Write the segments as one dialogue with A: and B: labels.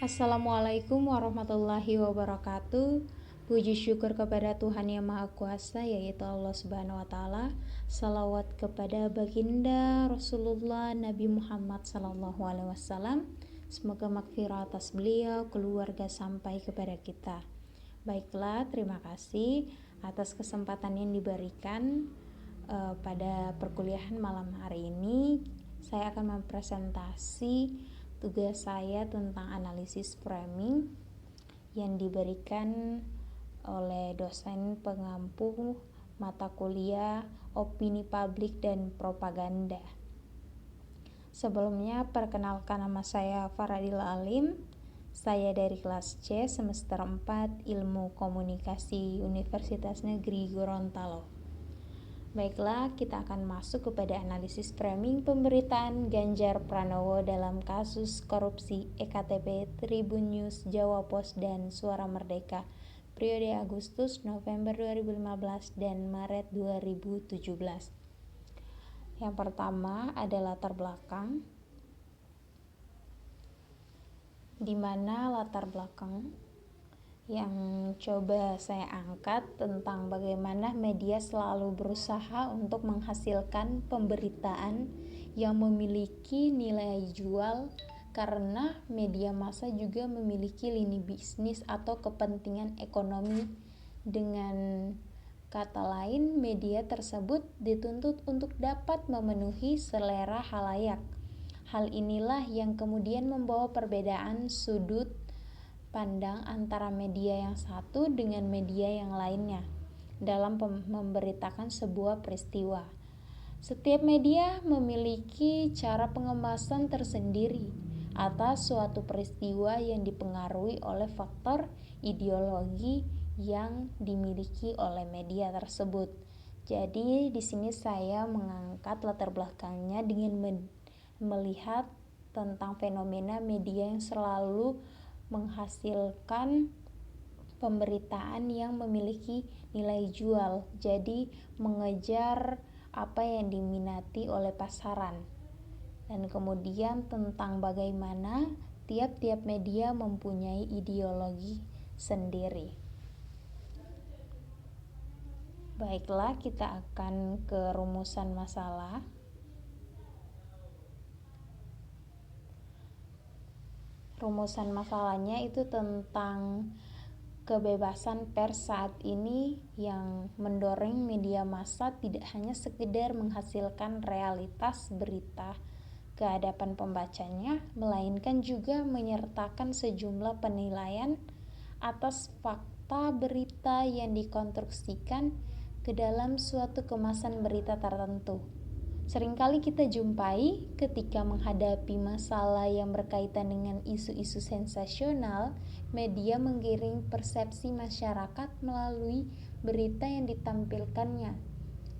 A: Assalamualaikum warahmatullahi wabarakatuh. Puji syukur kepada Tuhan Yang Maha Kuasa, yaitu Allah Subhanahu wa taala. Salawat kepada baginda Rasulullah Nabi Muhammad sallallahu alaihi wasallam. Semoga maghfirah atas beliau, keluarga sampai kepada kita. Baiklah, terima kasih atas kesempatan yang diberikan pada perkuliahan malam hari ini. Saya akan mempresentasi tugas saya tentang analisis framing yang diberikan oleh dosen pengampu mata kuliah opini publik dan propaganda. Sebelumnya, perkenalkan, nama saya Faradil Alim. Saya dari kelas C semester 4 Ilmu Komunikasi Universitas Negeri Gorontalo. Baiklah, kita akan masuk kepada analisis framing pemberitaan Ganjar Pranowo dalam kasus korupsi EKTP, Tribun News, Jawa Pos, dan Suara Merdeka periode Agustus-November 2015 dan Maret 2017. Yang pertama ada latar belakang, di mana latar belakang yang coba saya angkat tentang bagaimana media selalu berusaha untuk menghasilkan pemberitaan yang memiliki nilai jual, karena media massa juga memiliki lini bisnis atau kepentingan ekonomi. Dengan kata lain, media tersebut dituntut untuk dapat memenuhi selera khalayak. Hal inilah yang kemudian membawa perbedaan sudut pandang antara media yang satu dengan media yang lainnya dalam memberitakan sebuah peristiwa. Setiap media memiliki cara pengemasan tersendiri atas suatu peristiwa yang dipengaruhi oleh faktor ideologi yang dimiliki oleh media tersebut. Jadi di sini saya mengangkat latar belakangnya dengan melihat tentang fenomena media yang selalu menghasilkan pemberitaan yang memiliki nilai jual, jadi mengejar apa yang diminati oleh pasaran. Dan kemudian tentang bagaimana tiap-tiap media mempunyai ideologi sendiri. Baiklah, kita akan ke rumusan masalah. Rumusan masalahnya itu tentang kebebasan pers saat ini yang mendorong media massa tidak hanya sekedar menghasilkan realitas berita ke hadapan pembacanya, melainkan juga menyertakan sejumlah penilaian atas fakta berita yang dikonstruksikan ke dalam suatu kemasan berita tertentu. Seringkali kita jumpai ketika menghadapi masalah yang berkaitan dengan isu-isu sensasional, media menggiring persepsi masyarakat melalui berita yang ditampilkannya.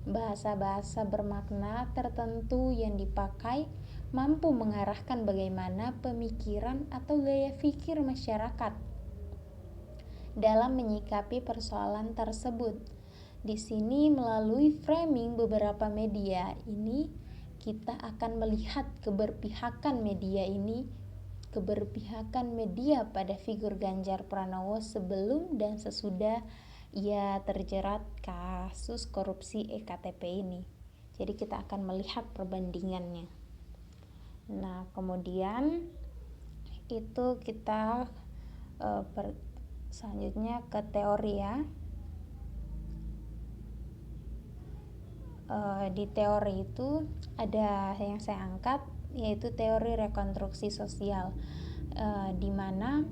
A: Bahasa-bahasa bermakna tertentu yang dipakai mampu mengarahkan bagaimana pemikiran atau gaya pikir masyarakat dalam menyikapi persoalan tersebut. Di sini melalui framing beberapa media ini kita akan melihat keberpihakan media pada figur Ganjar Pranowo sebelum dan sesudah ia terjerat kasus korupsi EKTP ini. Jadi kita akan melihat perbandingannya. Nah, kemudian itu kita selanjutnya ke teori ya. Di teori itu ada yang saya angkat, yaitu teori rekonstruksi sosial, di mana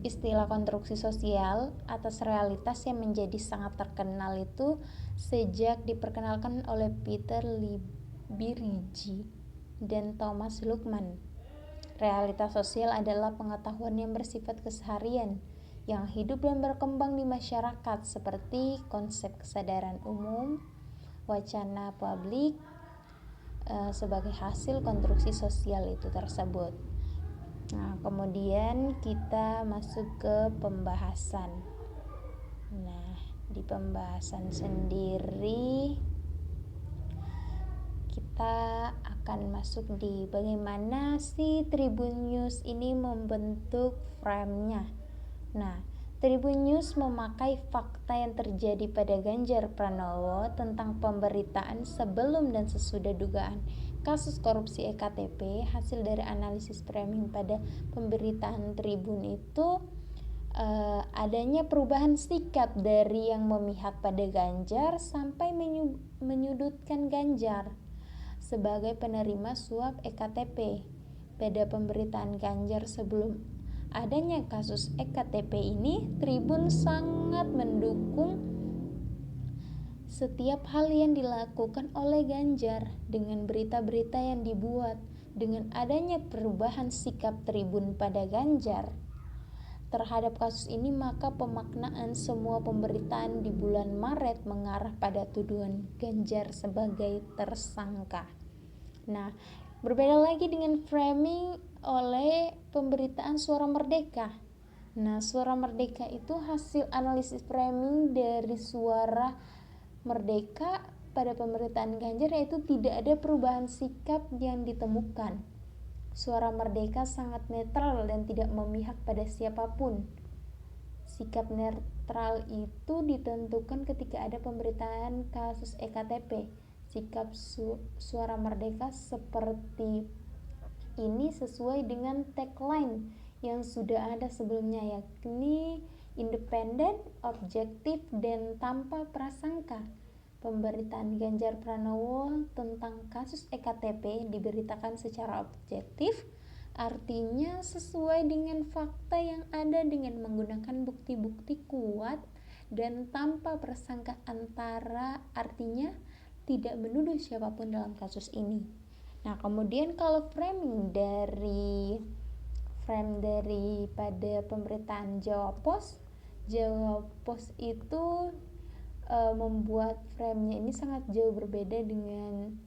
A: istilah konstruksi sosial atas realitas yang menjadi sangat terkenal itu sejak diperkenalkan oleh Peter Libirigi dan Thomas Luckmann. Realitas sosial adalah pengetahuan yang bersifat keseharian yang hidup dan berkembang di masyarakat, seperti konsep kesadaran umum, wacana publik sebagai hasil konstruksi sosial itu tersebut. Nah, kemudian kita masuk ke pembahasan. Nah, di pembahasan sendiri kita akan masuk di bagaimana si Tribun News ini membentuk frame-nya. Nah, Tribun News memakai fakta yang terjadi pada Ganjar Pranowo tentang pemberitaan sebelum dan sesudah dugaan kasus korupsi EKTP. Hasil dari analisis framing pada pemberitaan Tribun itu adanya perubahan sikap dari yang memihak pada Ganjar sampai menyudutkan Ganjar sebagai penerima suap EKTP. Pada pemberitaan Ganjar sebelum adanya kasus EKTP ini, Tribun sangat mendukung setiap hal yang dilakukan oleh Ganjar dengan berita-berita yang dibuat. Dengan adanya perubahan sikap Tribun pada Ganjar terhadap kasus ini, maka pemaknaan semua pemberitaan di bulan Maret mengarah pada tuduhan Ganjar sebagai tersangka. Nah, berbeda lagi dengan framing oleh pemberitaan Suara Merdeka. Nah, Suara Merdeka itu hasil analisis framing dari Suara Merdeka pada pemberitaan Ganjar, yaitu tidak ada perubahan sikap yang ditemukan. Suara Merdeka sangat netral dan tidak memihak pada siapapun. Sikap netral itu ditentukan ketika ada pemberitaan kasus EKTP. Sikap Suara Merdeka seperti ini sesuai dengan tagline yang sudah ada sebelumnya, yakni independen, objektif, dan tanpa prasangka. Pemberitaan Ganjar Pranowo tentang kasus EKTP diberitakan secara objektif, artinya sesuai dengan fakta yang ada dengan menggunakan bukti-bukti kuat dan tanpa prasangka, artinya tidak menuduh siapapun dalam kasus ini. Nah, kemudian kalau frame dari pada pemberitaan Jawa Pos itu membuat frame-nya ini sangat jauh berbeda dengan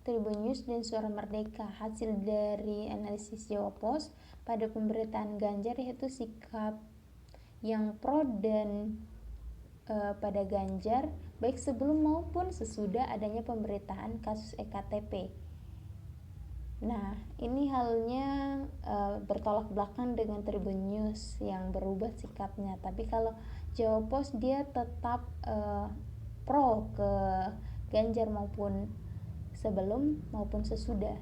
A: Tribun News dan Suara Merdeka. Hasil dari analisis Jawa Pos pada pemberitaan Ganjar yaitu sikap yang pro dan pada Ganjar baik sebelum maupun sesudah adanya pemberitaan kasus EKTP. Nah, ini halnya bertolak belakang dengan Tribun News yang berubah sikapnya. Tapi kalau Jawa Pos dia tetap pro ke Ganjar maupun sebelum maupun sesudah.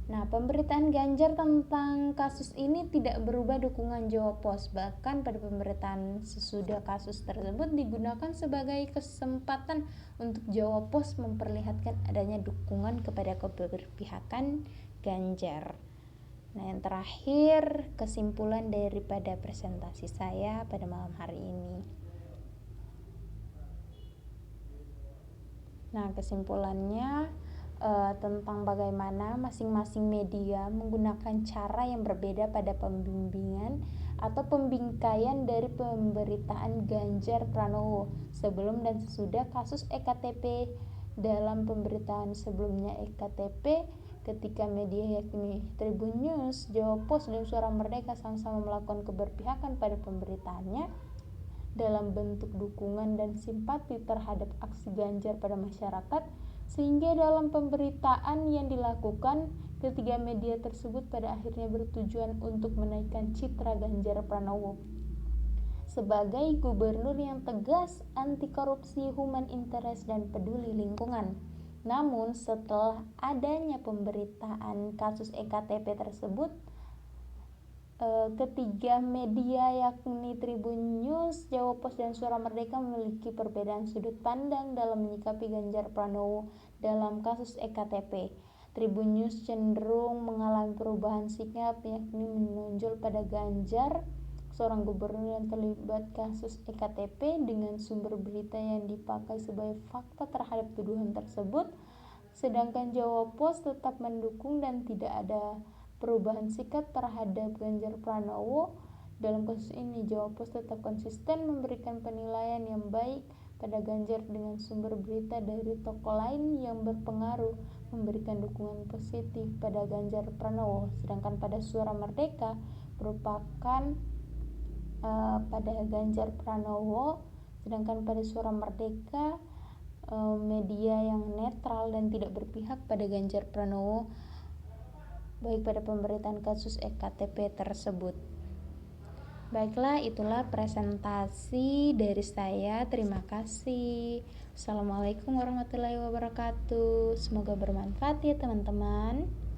A: Nah, pemberitaan Ganjar tentang kasus ini tidak berubah dukungan Jawa Pos. Bahkan pada pemberitaan sesudah kasus tersebut digunakan sebagai kesempatan untuk Jawa Pos memperlihatkan adanya dukungan kepada keberpihakan Ganjar. Nah, yang terakhir, kesimpulan daripada presentasi saya pada malam hari ini. Nah, kesimpulannya tentang bagaimana masing-masing media menggunakan cara yang berbeda pada pembimbingan atau pembingkaian dari pemberitaan Ganjar Pranowo sebelum dan sesudah kasus EKTP. Dalam pemberitaan sebelumnya EKTP, ketika media yakni Tribun News, Jawa Pos, dan Suara Merdeka sama-sama melakukan keberpihakan pada pemberitaannya dalam bentuk dukungan dan simpati terhadap aksi Ganjar pada masyarakat, sehingga dalam pemberitaan yang dilakukan ketiga media tersebut pada akhirnya bertujuan untuk menaikkan citra Ganjar Pranowo sebagai gubernur yang tegas, anti korupsi, human interest, dan peduli lingkungan. Namun setelah adanya pemberitaan kasus EKTP tersebut, ketiga media yakni Tribun News, Jawa Pos, dan Suara Merdeka memiliki perbedaan sudut pandang dalam menyikapi Ganjar Pranowo dalam kasus EKTP. Tribun News cenderung mengalami perubahan sikap, yakni menonjol pada Ganjar, seorang gubernur yang terlibat kasus EKTP dengan sumber berita yang dipakai sebagai fakta terhadap tuduhan tersebut, sedangkan Jawa Pos tetap mendukung dan tidak ada perubahan sikap terhadap Ganjar Pranowo. Dalam kasus ini, Jawa Pos tetap konsisten memberikan penilaian yang baik pada Ganjar dengan sumber berita dari tokoh lain yang berpengaruh memberikan dukungan positif pada Ganjar Pranowo. Sedangkan pada Suara Merdeka merupakan pada Ganjar Pranowo, sedangkan pada Suara Merdeka media yang netral dan tidak berpihak pada Ganjar Pranowo baik pada pemberitaan kasus EKTP tersebut. Baiklah, itulah presentasi dari saya. Terima kasih. Assalamualaikum warahmatullahi wabarakatuh. Semoga bermanfaat ya teman-teman.